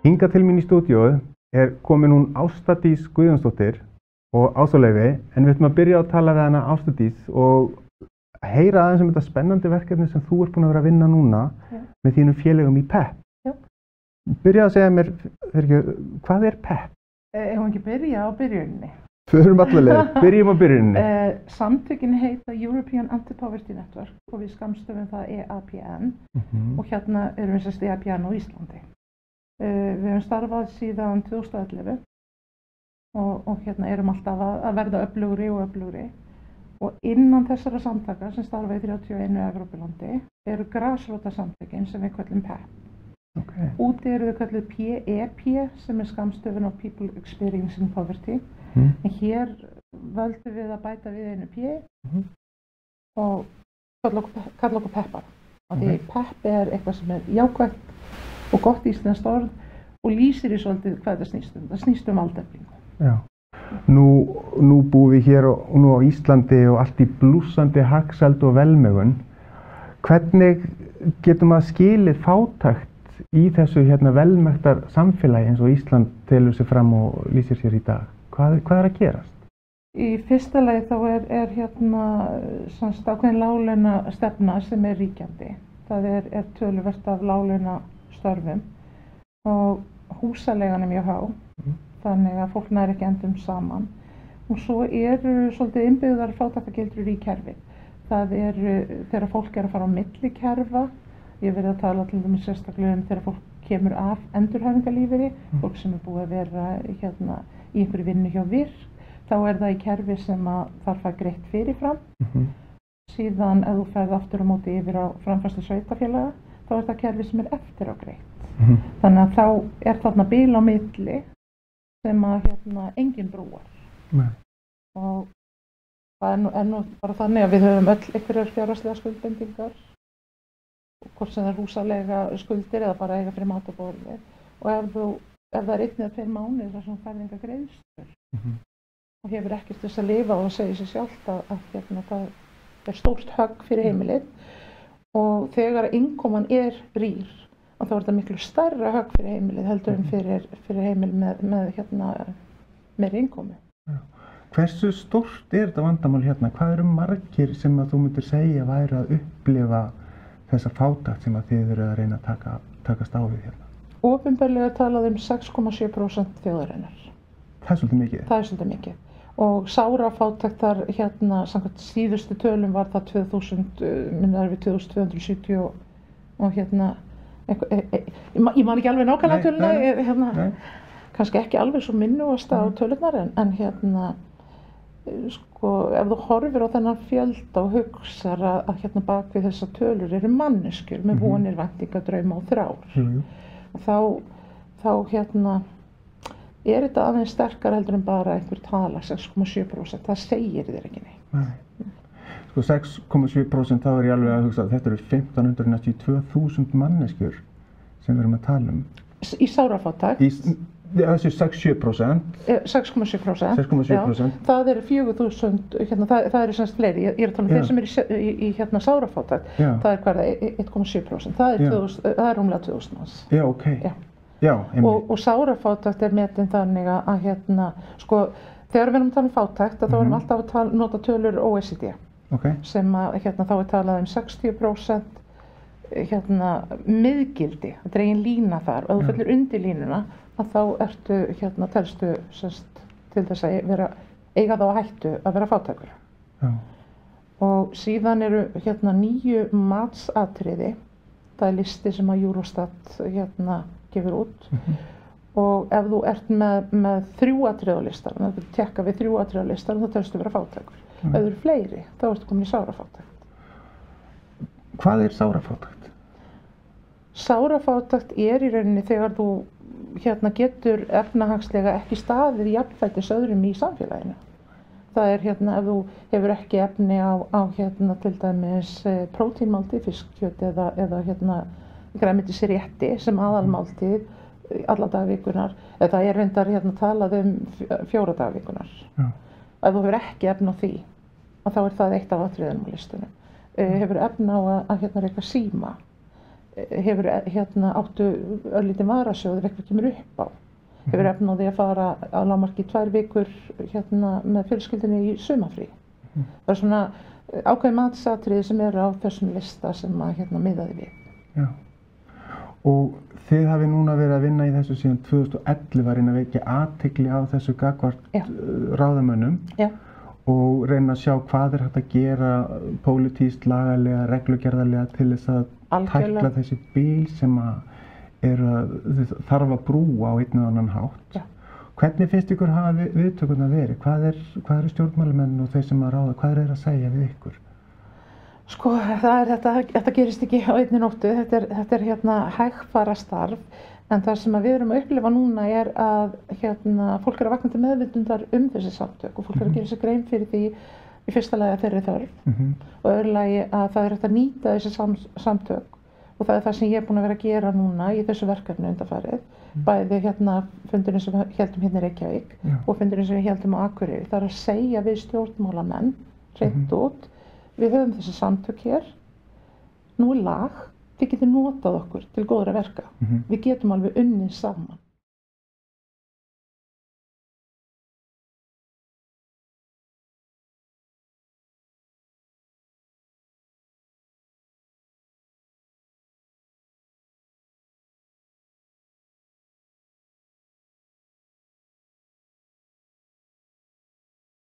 Hingað til mín í stúdíóið komin hún Ásta Dís Guðjónsdóttir og Ása Laufey, en við ætlum að byrja að tala við hana Ástu Dís og heyra aðeins þetta spennandi verkefni sem þú ert búin að vera að vinna núna með þínum félögum í PEP. Já. Byrja að segja mér, hvað PEP? Ef hún ekki byrja á byrjuninni. Förum allaleg, byrjum á byrjuninni. Samtökin heita European Anti-Poverty Network og við skammstöfum það EAPN og hérna erum við sérst EAPN á Íslandi. Við höfum starfað síðan 2011 og hérna erum alltaf að verða öflugri og öflugri. Og innan þessara samtaka sem starfa í 31 Evrópulandi eru grasrótarsamtökin sem við köllum PEP. Okay. Úti eru þau kölluð PEP sem er skammstöfun á People Experiencing Poverty. En hér völdum við að bæta við einu P og kalla okkur peppar. Því pepp er eitthvað sem er jákvætt og gott íslenskt orð og lýsir í svolítið hvað það snýst um. Það snýst um valdeflingu. Já. Nú búum við hér nú á Íslandi og allt í blússandi hagsæld og velmegun. Hvernig getum að skilið fátækt í þessu velmektar samfélagi eins og Ísland telur sig fram og lýsir sér í dag? Hvað er að gerast? Í fyrsta lagi þá er ákveðin láglauna stefna sem er ríkjandi. Það er töluvert af láglauna störfum og húsaleigan er mjög há, þannig að fólk nær ekki endum saman. Og svo eru svolítið innbyggðar fátæktargildrur í kerfið. Það þegar fólk er að fara á milli kerfa, ég hef verið að tala til dæmis sérstaklega þegar fólk kemur af endurhæfingarlífeyri, fólk sem er búið að vera í einhverju vinnu hjá VIRK, þá er það í kerfi sem þarf að greitt fyrirfram. Síðan ef þú ferð aftur á móti yfir á framfærslu sveitarfélaga, þá er það kerfi sem er eftir á greitt. Þannig að þá er þarna bil á milli sem engin brúar. Og það er nú bara þannig að við höfum öll einhverjar fjárhagslegar skuldbindingar, hvort sem það er húsalega skuldir eða bara eiga fyrir mat og borði. Og ef það er 1 eða 2 mánuðir þar sem færð enga greiðslur og hefur ekkert þess að lifa og segja sér sjálft að það er stórt högg fyrir heimilið og þegar innkoman er rýr og þá er þetta miklu stærra högg fyrir heimilið heldur en fyrir heimil með innkomi. Hversu stórt er þetta vandamál hérna? Hvað eru margir sem að þú myndir segja væri að upplifa þessa fátækt sem að þið eru að reyna að takast á við hérna? Opinberlega talað 6,7% þjóðarinnar. Það er svolítið mikið? Það er svolítið mikið. Og sárafátæktar samkvæmt síðustu tölum var það 2270 og ég man ekki alveg nákvæmlega töluna, kannski ekki alveg svo minnugast á tölunar en ef þú horfir á þennan fjölda og hugsar að bak við þessar tölur eru manneskjur með vonir, væntingar, drauma og þrár. Þá er þetta aðeins sterkar heldur en bara einhver tala, 6,7%, það segir þér ekki neitt. Nei. 6,7% þá er ég alveg að hugsa að þetta eru 1592.000 manneskjur sem við erum að tala um. Í sárafátækt? Þessi 6,7%. 6,7%. Það eru 4.000, það eru semst fleiri, ég er að tala um þeir sem eru í sárafátækt, það er hvað 1,7%, það er rúmlega 2.000 manns. Já, ok. Já, og sárafátækt er metin þannig að þegar við erum að tala um fátækt þá erum við alltaf að nota tölur OECD sem þá er talað um 60% miðgildi, það er eigin lína þar og ef þú fellur undir línuna þá telstu til þess að eiga þá að hættu að vera fátækur. Og síðan eru 9 matsatriði, það er listi sem að Eurostat gefur út og ef þú ert með 3 atriðalistar, ef þú tekka við 3 atriðalistar þá telstu vera fátækur. Ef þú eru fleiri, þá ertu komin í sárafátækt. Hvað er sárafátækt? Sárafátækt er í rauninni þegar þú getur efnahagslega ekki staðið jafnfætis öðrum í samfélaginu. Það er ef þú hefur ekki efni á til dæmis prótínmáltíð, fiskkjöt eða grænmetisrétti sem aðalmáltíð alla dagvikunar, eða það er reyndar talað um 4 dagvikunar. Ef þú hefur ekki efni á því, þá er það eitt af atriðunum á listunum. Hefur efni á að reyka síma, hefur áttu örlítinn varasjóð ef eitthvað kemur upp á. Hefur efni á því að fara að lágmarki 2 vikur með fjölskyldunni í sumarfrí. Það er svona ákveðin matsatriði sem eru á þessum lista sem að miðaði við. Já. Og þið hafið núna verið að vinna í þessu síðan 2011 að reyna að vekja athygli á þessu gagnvart ráðamönnum. Já. Og reyna að sjá hvað hægt að gera pólitískt, lagalega, reglugerðarlega til þess að tækla þessi bil sem þarf að brúa á einn og annan hátt. Já. Hvernig finnst ykkur hafa viðtökurnar verið? Hvað eru stjórnmálamenn og þeir sem að ráða, hvað er að segja við ykkur? Sko, þetta gerist ekki á einni nóttu, þetta er hægfara starf, en það sem við erum að upplifa núna er að fólk er að vakna til meðvitundar þessi samtök og fólk er að gera sér grein fyrir því í fyrsta lagi að þeirri þörf og öðru lagi að það er hægt að nýta þessi samtök og það er það sem ég er búin að vera að gera núna í þessu verkefni undanfarið, bæði fundurinn sem við héldum í Reykjavík og fundurinn sem við héldum á Akureyri. Það er að segja við stjórnmálamenn hreint út, við höfum þessi samtök hér, nú er lag, þið getið notað okkur til góðra verka. Við getum alveg unnið saman.